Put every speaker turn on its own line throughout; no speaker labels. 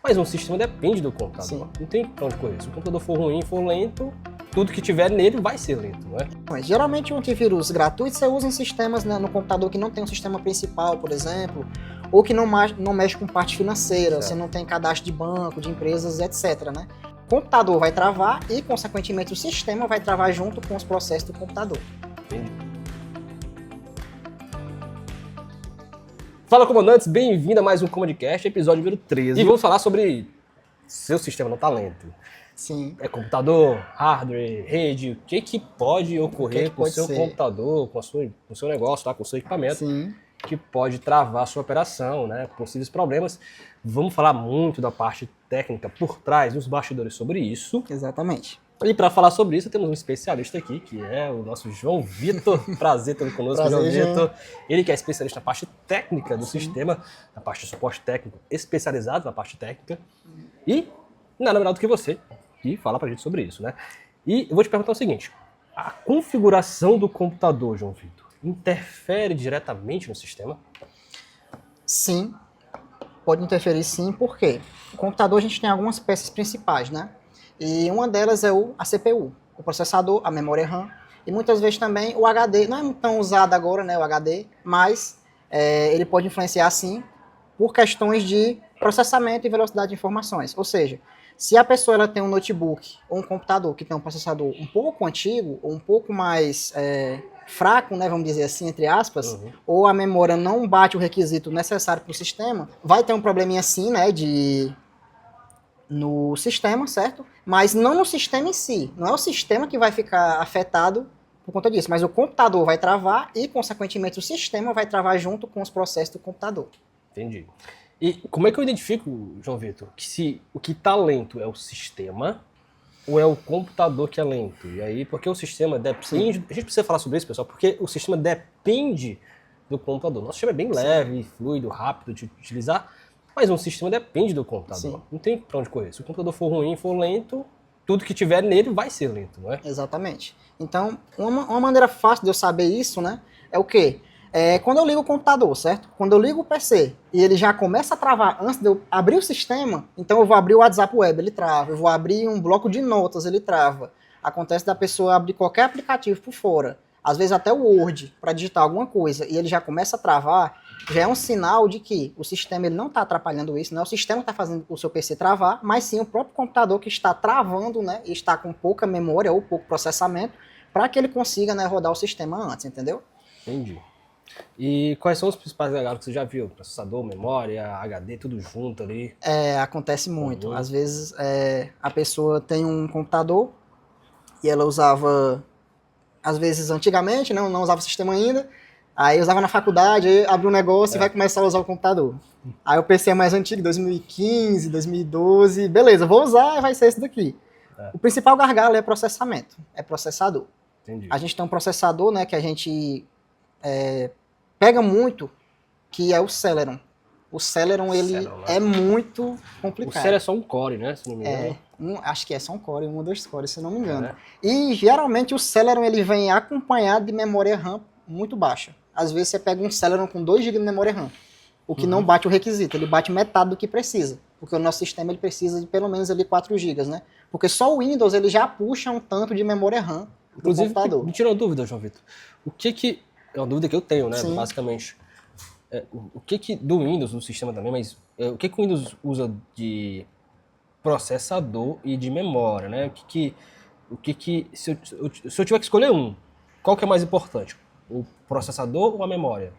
Mas um sistema depende do computador.
Sim.
Não tem pra onde correr. Se o computador for ruim, for lento, tudo que tiver nele vai ser lento, não é?
Mas geralmente o antivírus gratuito você usa em sistemas, né, no computador que não tem um sistema principal, por exemplo, ou que não mexe com parte financeira,
Certo.
você não tem cadastro de banco, de empresas, etc, né? O computador vai travar e, consequentemente, o sistema vai travar junto com os processos do computador.
Entendi. Fala, comandantes, bem-vindo a mais um Commandcast, episódio número 13. E vamos falar sobre seu sistema não tá lento.
Sim.
É computador, hardware, rede, o que pode ocorrer com o
pode
seu
ser?
computador, com o seu negócio, tá? Com o seu equipamento,
Sim.
que pode travar a sua operação, né? Possíveis problemas. Vamos falar muito da parte técnica por trás, dos bastidores sobre isso.
Exatamente.
E para falar sobre isso, temos um especialista aqui, que é o nosso João Vitor. Prazer tê-lo conosco,
Prazer,
João Vitor. Ele que é especialista na parte técnica do sistema, na parte de suporte técnico, especializado na parte técnica. E nada melhor do que você, que fala pra gente sobre isso, né? E eu vou te perguntar o seguinte, a configuração do computador, João Vitor, interfere diretamente no sistema?
Sim, pode interferir sim, por quê? O computador a gente tem algumas peças principais, né? E uma delas é a CPU, o processador, a memória RAM, e muitas vezes também o HD, não é tão usado agora, né, o HD, mas ele pode influenciar sim por questões de processamento e velocidade de informações. Ou seja, se a pessoa ela tem um notebook ou um computador que tem um processador um pouco antigo, ou um pouco mais fraco, né, vamos dizer assim, entre aspas, ou a memória não bate o requisito necessário para o sistema, vai ter um probleminha assim, né, no sistema, certo? Mas não no sistema em si. Não é o sistema que vai ficar afetado por conta disso, mas o computador vai travar e, consequentemente, o sistema vai travar junto com os processos do computador.
Entendi. E como é que eu identifico, João Vitor, que se o que está lento é o sistema ou é o computador que é lento? E aí, porque o sistema depende... A gente precisa falar sobre isso, pessoal, porque o sistema depende do computador. Nosso sistema é bem leve, fluido, rápido de utilizar, mas um sistema depende do computador.
Sim.
Não tem pra onde correr. Se o computador for ruim, for lento, tudo que tiver nele vai ser lento, não é?
Exatamente. Então, uma maneira fácil de eu saber isso, né, é o quê? Quando eu ligo o computador, certo? Quando eu ligo o PC e ele já começa a travar antes de eu abrir o sistema, então eu vou abrir o WhatsApp Web, ele trava. Eu vou abrir um bloco de notas, ele trava. Acontece da pessoa abrir qualquer aplicativo por fora, às vezes até o Word, para digitar alguma coisa, e ele já começa a travar, já é um sinal de que o sistema ele não está atrapalhando isso, não é o sistema que está fazendo o seu PC travar, mas sim o próprio computador que está travando, né, e está com pouca memória ou pouco processamento, para que ele consiga, né, rodar o sistema antes, entendeu?
Entendi. E quais são os principais gargalos que você já viu? Processador, memória, HD, tudo junto ali?
Acontece muito. Às vezes a pessoa tem um computador e ela usava, às vezes antigamente, não usava o sistema ainda, aí usava na faculdade, aí abre um negócio e vai começar a usar o computador. Aí o PC é mais antigo, 2015, 2012, beleza, vou usar e vai ser esse daqui. O principal gargalo é processamento, é processador.
Entendi.
A gente tem um processador, né, que a gente pega muito, que é o Celeron. O Celeron, ele
Celeron, né?
é muito
O
complicado.
Celeron é só um core, né? Se não me engano.
Acho que é só um core, um ou dois cores, se não me engano.
né?
E geralmente o Celeron ele vem acompanhado de memória RAM muito baixa. Às vezes você pega um Celeron com 2 GB de memória RAM, o que não bate o requisito, ele bate metade do que precisa. Porque o nosso sistema ele precisa de pelo menos ali 4 GB, né? Porque só o Windows ele já puxa um tanto de memória RAM do
Inclusive,
computador.
me tirou uma dúvida, João Vitor. O que é uma dúvida que eu tenho, né?
Sim.
Basicamente. O que do Windows, do sistema também, mas o que o Windows usa de processador e de memória, né? Se eu tiver que escolher um, qual que é mais importante? O processador ou a memória?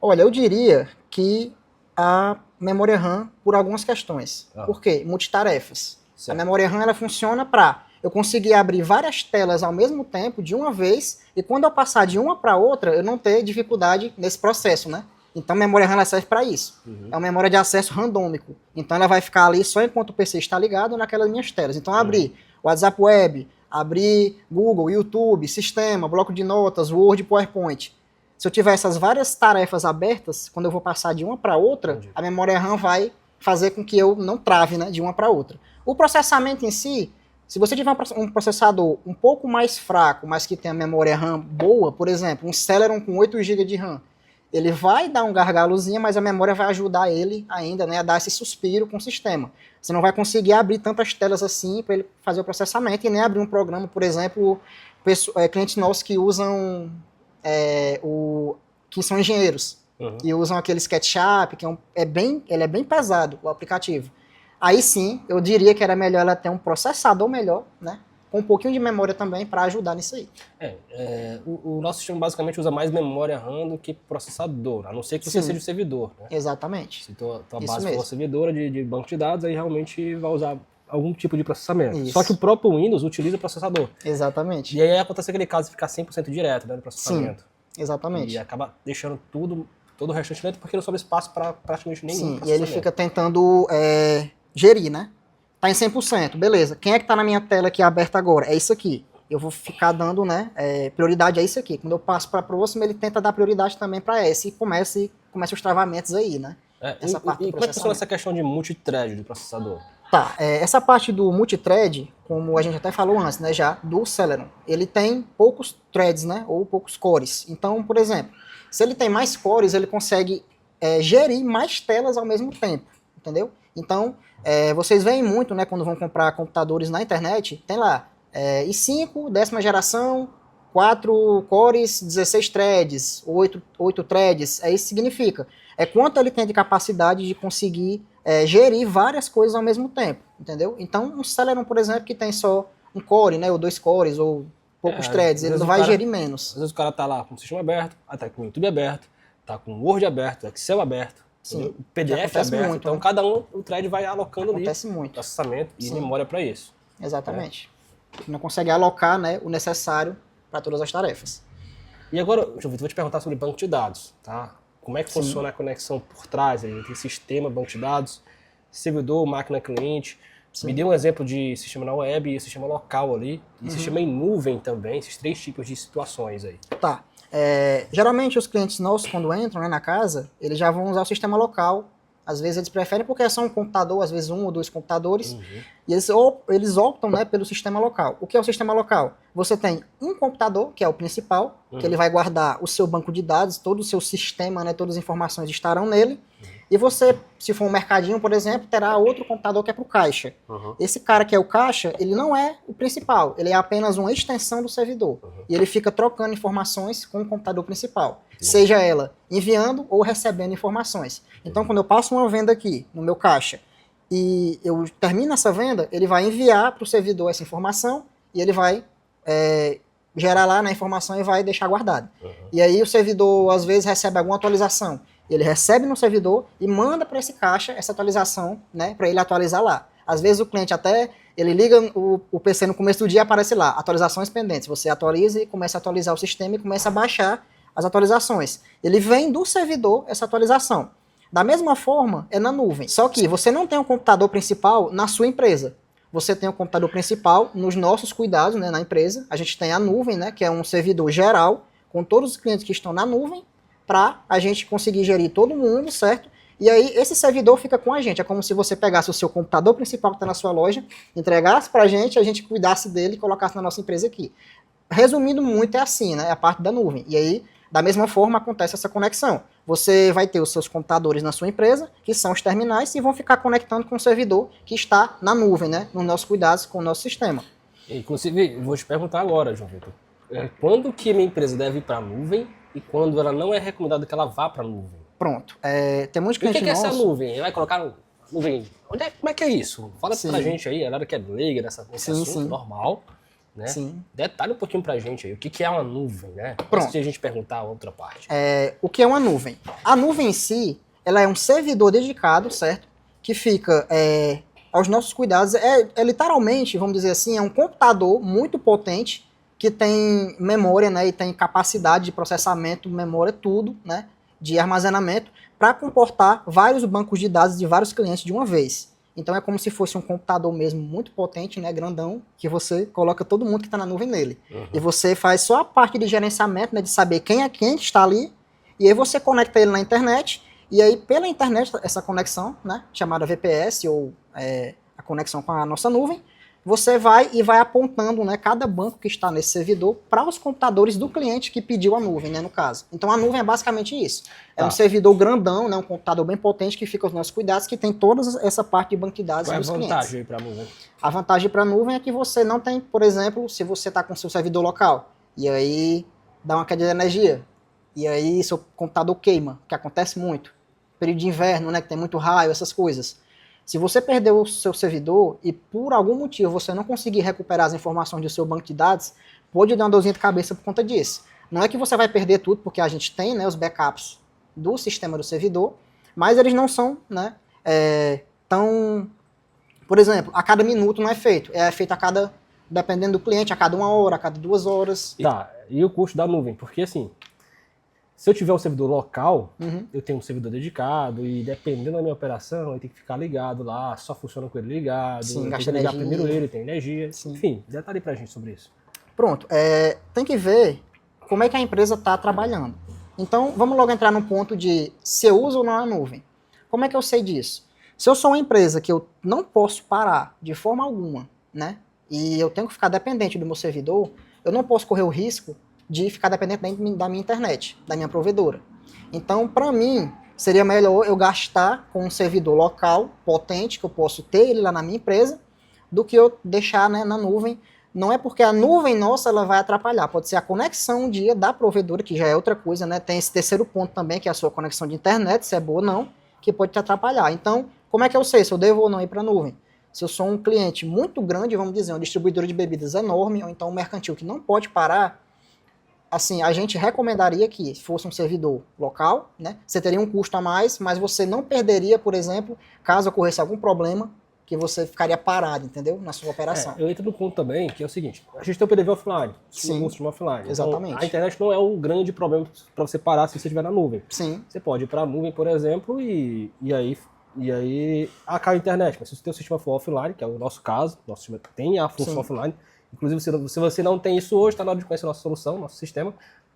Olha, eu diria que a memória RAM por algumas questões. Por quê? Multitarefas.
Certo.
A memória RAM ela funciona para eu conseguir abrir várias telas ao mesmo tempo, de uma vez, e quando eu passar de uma para outra, eu não ter dificuldade nesse processo, né? Então a memória RAM ela serve para isso. É uma memória de acesso randômico. Então ela vai ficar ali só enquanto o PC está ligado naquelas minhas telas. Então abrir WhatsApp Web, abrir Google, YouTube, Sistema, bloco de notas, Word, PowerPoint. Se eu tiver essas várias tarefas abertas, quando eu vou passar de uma para outra, a memória RAM vai fazer com que eu não trave, né, de uma para outra. O processamento em si, se você tiver um processador um pouco mais fraco, mas que tenha memória RAM boa, por exemplo, um Celeron com 8 GB de RAM, ele vai dar um gargalozinho, mas a memória vai ajudar ele ainda, né, a dar esse suspiro com o sistema. Você não vai conseguir abrir tantas telas assim para ele fazer o processamento e nem abrir um programa, por exemplo, clientes nossos que usam que são engenheiros e usam aquele SketchUp, que ele é bem pesado, o aplicativo. Aí sim, eu diria que era melhor ela ter um processador melhor, né? Com um pouquinho de memória também para ajudar nisso aí.
O nosso sistema basicamente usa mais memória RAM do que processador, a não ser que você seja o servidor. Né?
Exatamente.
Se tua base for servidora de banco de dados, aí realmente vai usar algum tipo de processamento. Isso. Só que o próprio Windows utiliza processador.
Exatamente.
E aí acontece aquele caso de ficar 100% direto, né, no processamento.
Sim, exatamente.
E acaba deixando todo o restante lento porque não sobra espaço para praticamente nenhum.
Sim, e ele fica tentando gerir, né? Tá em 100%, beleza. Quem é que tá na minha tela aqui aberta agora? É isso aqui. Eu vou ficar dando, né, prioridade a isso aqui. Quando eu passo para o próximo, ele tenta dar prioridade também para esse e começa os travamentos aí, né?
Essa parte e como é que funciona essa questão de multithread do processador?
Tá, essa parte do multithread, como a gente até falou antes, né, já, do Celeron, ele tem poucos threads, né, ou poucos cores. Então, por exemplo, se ele tem mais cores, ele consegue gerir mais telas ao mesmo tempo, entendeu? Então, vocês veem muito, né, quando vão comprar computadores na internet, tem lá, i5, 10ª geração, 4 cores, 16 threads, 8 threads, isso significa, quanto ele tem de capacidade de conseguir gerir várias coisas ao mesmo tempo, entendeu? Então, um Celeron, por exemplo, que tem só um core, né, ou 2 cores, ou poucos threads, ele não vai gerir menos.
Às vezes o cara tá lá com o sistema aberto, tá com o YouTube aberto, tá com o Word aberto, Excel aberto,
sim,
o PDF aberto,
muito,
então cada um, o thread vai alocando
acontece
ali
muito.
Processamento e memória para isso.
Exatamente. Não consegue alocar, né, o necessário para todas as tarefas.
E agora, João Vitor, vou te perguntar sobre banco de dados, tá? Como é que funciona a conexão por trás entre sistema, banco de dados, servidor, máquina, cliente? Sim. Me dê um exemplo de sistema na web e sistema local ali, e sistema em nuvem também, esses 3 tipos de situações aí.
Tá. Geralmente os clientes nossos, quando entram, né, na casa, eles já vão usar o sistema local. Às vezes eles preferem porque é só um computador, às vezes 1 ou 2 computadores, e eles optam, né, pelo sistema local. O que é o sistema local? Você tem um computador, que é o principal, que ele vai guardar o seu banco de dados, todo o seu sistema, né, todas as informações estarão nele, e você, se for um mercadinho, por exemplo, terá outro computador que é para o caixa. Esse cara que é o caixa, ele não é o principal, ele é apenas uma extensão do servidor, e ele fica trocando informações com o computador principal, seja ela enviando ou recebendo informações. Então, quando eu passo uma venda aqui no meu caixa e eu termino essa venda, ele vai enviar para o servidor essa informação e ele vai gerar lá na informação e vai deixar guardado. E aí o servidor, às vezes, recebe alguma atualização. Ele recebe no servidor e manda para esse caixa essa atualização, né, para ele atualizar lá. Às vezes o cliente ele liga o PC no começo do dia, aparece lá, atualizações pendentes. Você atualiza e começa a atualizar o sistema e começa a baixar as atualizações. Ele vem do servidor essa atualização. Da mesma forma, é na nuvem. Só que você não tem um computador principal na sua empresa. Você tem o computador principal nos nossos cuidados, né, na empresa. A gente tem a nuvem, né, que é um servidor geral, com todos os clientes que estão na nuvem, para a gente conseguir gerir todo mundo, certo? E aí esse servidor fica com a gente. É como se você pegasse o seu computador principal que está na sua loja, entregasse para a gente cuidasse dele e colocasse na nossa empresa aqui. Resumindo muito, é assim, né? É a parte da nuvem. E aí, da mesma forma, acontece essa conexão. Você vai ter os seus computadores na sua empresa, que são os terminais, e vão ficar conectando com o servidor que está na nuvem, né? Nos nossos cuidados com o nosso sistema.
Inclusive, vou te perguntar agora, João Vitor. Quando que a minha empresa deve ir para a nuvem e quando ela não é recomendado que ela vá para a nuvem?
Pronto. Tem muitos clientes
nossos... O que é essa nuvem? Ele vai colocar nuvem... Como é que é isso? Fala pra gente aí, a galera que é leiga nesse assunto, normal. Né?
Sim.
Detalhe um pouquinho pra gente aí, o que é uma nuvem, né?
Pronto.
Antes de a gente perguntar a outra parte.
O que é uma nuvem? A nuvem em si, ela é um servidor dedicado, certo? Que fica aos nossos cuidados. Literalmente, vamos dizer assim, é um computador muito potente que tem memória, né? E tem capacidade de processamento, memória, tudo, né? De armazenamento, para comportar vários bancos de dados de vários clientes de uma vez. Então é como se fosse um computador mesmo muito potente, né, grandão, que você coloca todo mundo que está na nuvem nele. E você faz só a parte de gerenciamento, né, de saber quem é quem que está ali, e aí você conecta ele na internet, e aí pela internet, essa conexão, né, chamada VPS, ou a conexão com a nossa nuvem, você vai apontando, né, cada banco que está nesse servidor para os computadores do cliente que pediu a nuvem, né, no caso. Então a nuvem é basicamente isso. É um servidor grandão, né, um computador bem potente que fica aos nossos cuidados, que tem toda essa parte de banco de dados dos clientes.
Qual é a vantagem aí para a nuvem?
A vantagem para a nuvem é que você não tem, por exemplo, se você está com seu servidor local e aí dá uma queda de energia e aí seu computador queima, que acontece muito. Período de inverno, né, que tem muito raio, essas coisas. Se você perdeu o seu servidor e por algum motivo você não conseguir recuperar as informações do seu banco de dados, pode dar uma dorzinha de cabeça por conta disso. Não é que você vai perder tudo, porque a gente tem, né, os backups do sistema do servidor, mas eles não são, né, tão... Por exemplo, a cada minuto não é feito. É feito a cada, dependendo do cliente, a cada 1 hora, a cada 2 horas.
Tá, e o custo da nuvem? Porque assim, se eu tiver um servidor local, eu tenho um servidor dedicado e dependendo da minha operação, eu tenho que ficar ligado lá, só funciona com ele ligado.
Sim,
eu
gasta
tenho que ligar
energia.
primeiro ele, tem energia.
Sim.
Enfim, detalhe pra gente sobre isso.
Pronto, tem que ver como é que a empresa está trabalhando. Então, vamos logo entrar no ponto de se eu uso ou não a nuvem. Como é que eu sei disso? Se eu sou uma empresa que eu não posso parar de forma alguma, né, e eu tenho que ficar dependente do meu servidor, eu não posso correr o risco de ficar dependente da minha internet, da minha provedora. Então, para mim, seria melhor eu gastar com um servidor local, potente, que eu posso ter ele lá na minha empresa, do que eu deixar, né, na nuvem. Não é porque a nuvem nossa ela vai atrapalhar, pode ser a conexão um dia da provedora, que já é outra coisa, né? Tem esse terceiro ponto também, que é a sua conexão de internet, se é boa ou não, que pode te atrapalhar. Então, como é que eu sei se eu devo ou não ir para a nuvem? Se eu sou um cliente muito grande, vamos dizer, um distribuidor de bebidas enorme, ou então um mercantil que não pode parar, assim, a gente recomendaria que fosse um servidor local, né? Você teria um custo a mais, mas você não perderia, por exemplo, caso ocorresse algum problema, que você ficaria parado, entendeu? Na sua operação.
Eu entro no ponto também, que é o seguinte, a gente tem o PDV offline,
Sim,
o sistema offline.
exatamente.
Então, a internet não é um grande problema para você parar se você estiver na nuvem.
Sim.
Você pode ir para a nuvem, por exemplo, e aí acaba a internet. Mas se o seu sistema for offline, que é o nosso caso, nosso sistema tem a função offline, inclusive se você não tem isso hoje, está na hora de conhecer a nossa solução, nosso sistema.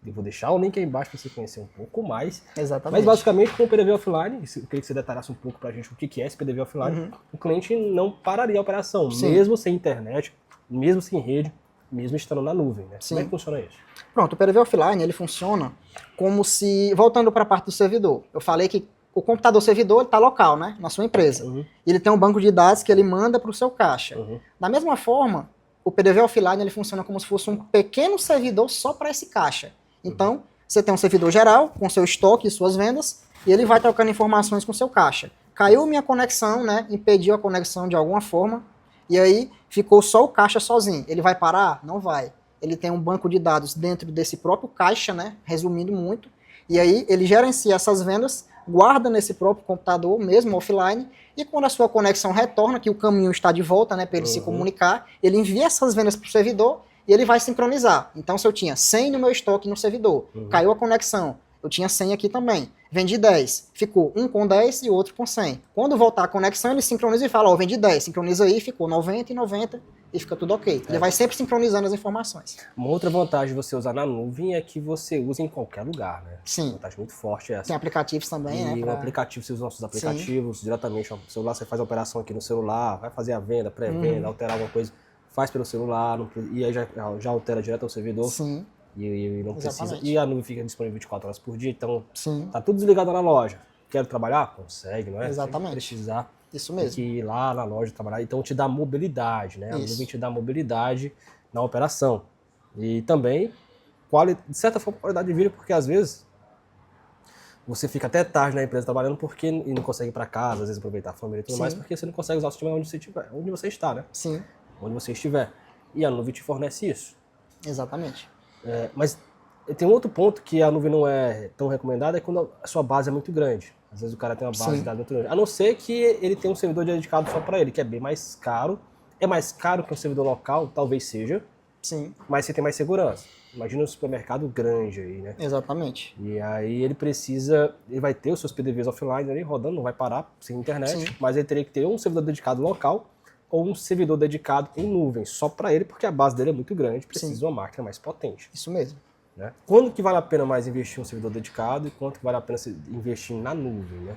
Eu vou deixar o link aí embaixo para você conhecer um pouco mais.
Exatamente.
Mas basicamente com o PDV offline, eu queria que você detalhasse um pouco para a gente o que é esse PDV offline, o cliente não pararia a operação, mesmo sem internet, mesmo sem rede, mesmo estando na nuvem. Né? Como é que funciona isso?
Pronto, o PDV offline ele funciona como se, voltando para a parte do servidor, eu falei que o computador servidor está local, né, na sua empresa. Ele tem um banco de dados que ele manda para o seu caixa. Da mesma forma, o PDV offline ele funciona como se fosse um pequeno servidor só para esse caixa. Então, você tem um servidor geral com seu estoque e suas vendas, e ele vai trocando informações com seu caixa. Caiu minha conexão, né, impediu a conexão de alguma forma, e aí ficou só o caixa sozinho. Ele vai parar? Não vai. Ele tem um banco de dados dentro desse próprio caixa, né, resumindo muito, e aí ele gerencia essas vendas, guarda nesse próprio computador, mesmo offline, e quando a sua conexão retorna, que o caminho está de volta, né, para ele se comunicar, ele envia essas vendas para o servidor e ele vai sincronizar. Então, se eu tinha 100 no meu estoque no servidor, caiu a conexão, eu tinha 100 aqui também, vendi 10, ficou um com 10 e o outro com 100. Quando voltar a conexão, ele sincroniza e fala, ó, vendi 10, sincroniza aí, ficou 90 e 90 e fica tudo ok. Ele vai sempre sincronizando as informações.
Uma outra vantagem de você usar na nuvem é que você usa em qualquer lugar, né?
Sim.
Uma vantagem muito forte é essa.
Tem aplicativos também, né?
E o aplicativo, você usa nossos aplicativos diretamente no celular, você faz a operação aqui no celular, vai fazer a venda, pré-venda, alterar alguma coisa, faz pelo celular, e aí já altera direto ao servidor.
Sim.
E não precisa. E a nuvem fica disponível 24 horas por dia, então tá tudo desligado na loja. Quero trabalhar? Consegue, não é?
Exatamente.
Se precisar.
Isso mesmo.
Tem que ir lá na loja trabalhar. Então te dá mobilidade, né? A nuvem te dá mobilidade na operação. E também, de certa forma, qualidade de vida, porque às vezes você fica até tarde na empresa trabalhando e não consegue ir para casa, às vezes aproveitar a família e tudo mais, porque você não consegue usar o sistema onde você está, né?
Sim.
Onde você estiver. E a nuvem te fornece isso.
Exatamente.
Mas tem um outro ponto que a nuvem não é tão recomendada, é quando a sua base é muito grande. Às vezes o cara tem uma base de dados muito grande. A não ser que ele tenha um servidor dedicado só para ele, que é bem mais caro. É mais caro que um servidor local, talvez seja.
Sim.
Mas você tem mais segurança. Imagina um supermercado grande aí, né?
Exatamente.
E aí ele vai ter os seus PDVs offline ali rodando, não vai parar sem internet, mas ele teria que ter um servidor dedicado local ou um servidor dedicado em nuvem, só para ele, porque a base dele é muito grande, precisa de uma máquina mais potente.
Isso mesmo.
Né? Quando que vale a pena mais investir em um servidor dedicado e quanto que vale a pena investir na nuvem, né?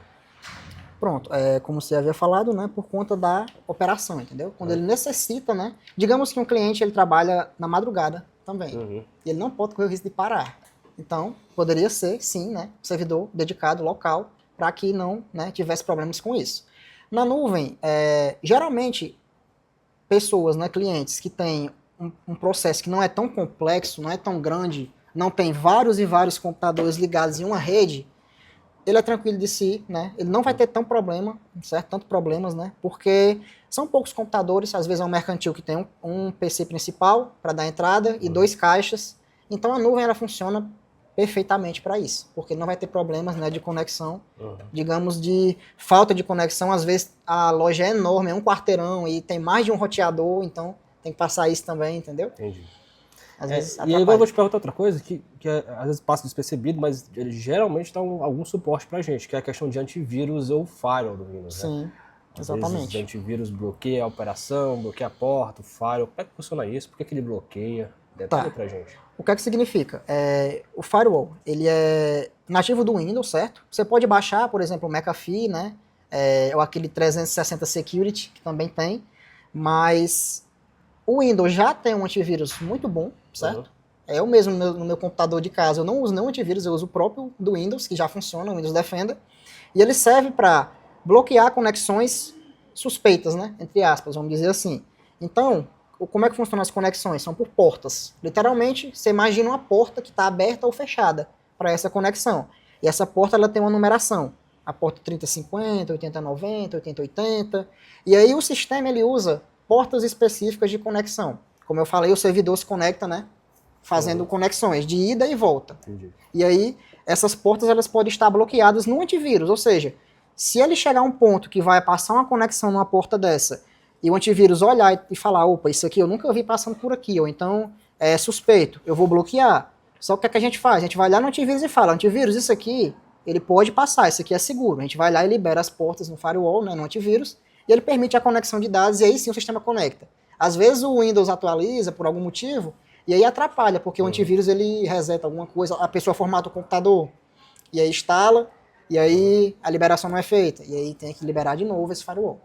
Pronto, como você havia falado, né, por conta da operação, entendeu? Quando ele necessita, né, digamos que um cliente ele trabalha na madrugada também, e ele não pode correr o risco de parar. Então, poderia ser, sim, né, um servidor dedicado local para que não, né, tivesse problemas com isso. Na nuvem, geralmente, pessoas, né, clientes que têm um processo que não é tão complexo, não é tão grande, não tem vários e vários computadores ligados em uma rede, ele é tranquilo de si, né? Ele não vai ter tanto problemas, né? Porque são poucos computadores, às vezes é um mercantil que tem um PC principal para dar entrada e 2 caixas. Então a nuvem ela funciona perfeitamente para isso, porque não vai ter problemas, né, de conexão, digamos, de falta de conexão. Às vezes a loja é enorme, é um quarteirão e tem mais de um roteador, então tem que passar isso também, entendeu?
Entendi.
Às vezes
E aí eu vou te perguntar outra coisa que às vezes passa despercebido, mas ele geralmente dá algum suporte pra gente, que é a questão de antivírus ou firewall do Windows.
Sim,
né?
exatamente.
Às vezes, o antivírus bloqueia a operação, bloqueia a porta, o firewall. Como é que funciona isso? Por que ele bloqueia? Detalhe pra gente.
O que é que significa? O firewall, ele é nativo do Windows, certo? Você pode baixar, por exemplo, o McAfee, né? Ou aquele 360 Security, que também tem, mas o Windows já tem um antivírus muito bom, certo? Eu mesmo, no meu computador de casa, eu não uso nenhum antivírus, eu uso o próprio do Windows, que já funciona, o Windows Defender, e ele serve para bloquear conexões suspeitas, né? Entre aspas, vamos dizer assim. Então, como é que funcionam as conexões? São por portas. Literalmente, você imagina uma porta que está aberta ou fechada para essa conexão. E essa porta ela tem uma numeração. A porta 3050, 8090, 8080. E aí o sistema ele usa portas específicas de conexão. Como eu falei, o servidor se conecta, né? Fazendo conexões de ida e volta.
Entendi.
E aí, essas portas elas podem estar bloqueadas no antivírus. Ou seja, se ele chegar a um ponto que vai passar uma conexão numa porta dessa, e o antivírus olhar e falar, opa, isso aqui eu nunca vi passando por aqui, ou então é suspeito, eu vou bloquear. Só que o que a gente faz? A gente vai lá no antivírus e fala, antivírus, isso aqui, ele pode passar, isso aqui é seguro. A gente vai lá e libera as portas no firewall, né, no antivírus, e ele permite a conexão de dados, e aí sim o sistema conecta. Às vezes o Windows atualiza por algum motivo, e aí atrapalha, porque o antivírus ele reseta alguma coisa, a pessoa formata o computador, e aí instala, e aí a liberação não é feita, e aí tem que liberar de novo esse firewall.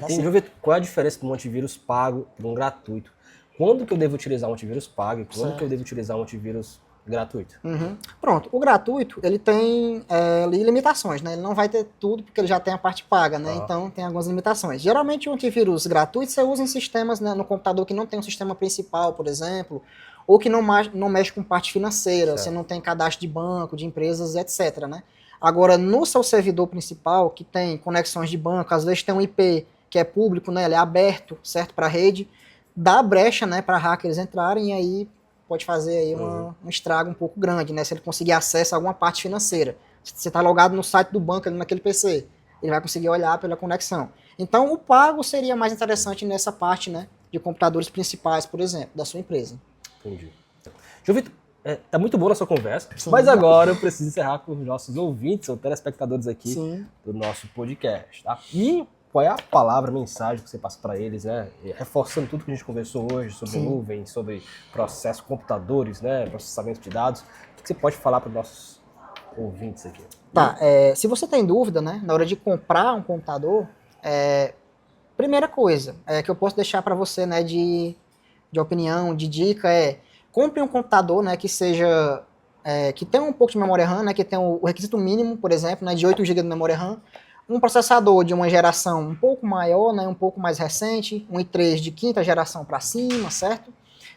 Deixa eu ver qual é a diferença de um antivírus pago e um gratuito. Quando que eu devo utilizar um antivírus pago e quando que eu devo utilizar um antivírus gratuito?
Pronto, o gratuito ele tem limitações, né? Ele não vai ter tudo porque ele já tem a parte paga, né? Então tem algumas limitações. Geralmente o antivírus gratuito você usa em sistemas, né, no computador que não tem um sistema principal, por exemplo, ou que não mexe com parte financeira, você não tem cadastro de banco, de empresas, etc, né? Agora, no seu servidor principal, que tem conexões de banco, às vezes tem um IP que é público, né, ele é aberto, certo, para a rede, dá brecha, né, para hackers entrarem e aí pode fazer aí um estrago um pouco grande, né, se ele conseguir acesso a alguma parte financeira. Se você está logado no site do banco, ali naquele PC, ele vai conseguir olhar pela conexão. Então, o pago seria mais interessante nessa parte, né, de computadores principais, por exemplo, da sua empresa.
Entendi. João Vitor, tá muito boa a nossa conversa, mas agora eu preciso encerrar com os nossos ouvintes ou telespectadores aqui do nosso podcast, tá? E qual é a palavra, a mensagem que você passa para eles, né? Reforçando tudo que a gente conversou hoje sobre nuvem, sobre processo, computadores, né? Processamento de dados. O que você pode falar para os nossos ouvintes aqui?
Tá, se você tem dúvida, né, na hora de comprar um computador, primeira coisa que eu posso deixar para você, né, de opinião, de dica compre um computador, né, que seja que tenha um pouco de memória RAM, né, que tenha o requisito mínimo, por exemplo, né, de 8 GB de memória RAM, um processador de uma geração um pouco maior, né, um pouco mais recente, um i3 de quinta geração para cima, certo?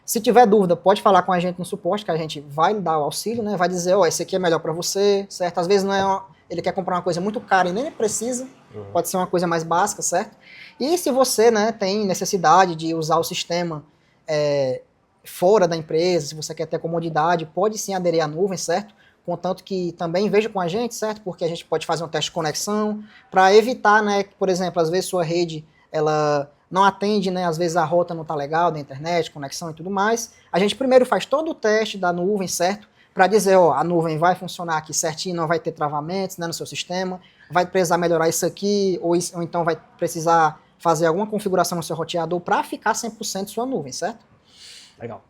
Se tiver dúvida, pode falar com a gente no suporte, que a gente vai dar o auxílio, né, vai dizer, esse aqui é melhor para você, certo? Às vezes não ele quer comprar uma coisa muito cara e nem precisa, pode ser uma coisa mais básica, certo? E se você, né, tem necessidade de usar o sistema fora da empresa, se você quer ter comodidade, pode sim aderir à nuvem, certo? Contanto que também veja com a gente, certo? Porque a gente pode fazer um teste de conexão para evitar, né, que, por exemplo, às vezes sua rede ela não atende, né, às vezes a rota não está legal da internet, conexão e tudo mais. A gente primeiro faz todo o teste da nuvem, certo? Para dizer, a nuvem vai funcionar aqui certinho, não vai ter travamentos, né, no seu sistema, vai precisar melhorar isso aqui, ou então vai precisar fazer alguma configuração no seu roteador para ficar 100% sua nuvem, certo?
Legal.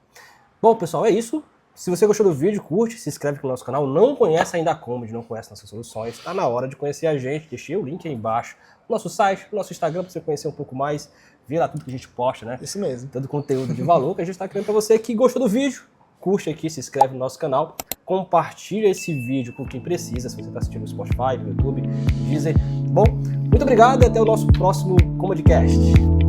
Bom, pessoal, é isso. Se você gostou do vídeo, curte, se inscreve no nosso canal. Não conhece ainda a Comod, não conhece nossas soluções, está na hora de conhecer a gente. Deixei o link aí embaixo. Nosso site, nosso Instagram, para você conhecer um pouco mais, ver lá tudo que a gente posta, né?
Isso mesmo.
Todo conteúdo de valor que a gente está criando para você que gostou do vídeo. Curte aqui, se inscreve no nosso canal, compartilha esse vídeo com quem precisa, se você está assistindo no Spotify, no YouTube, Deezer. Bom, muito obrigado e até o nosso próximo Comodcast.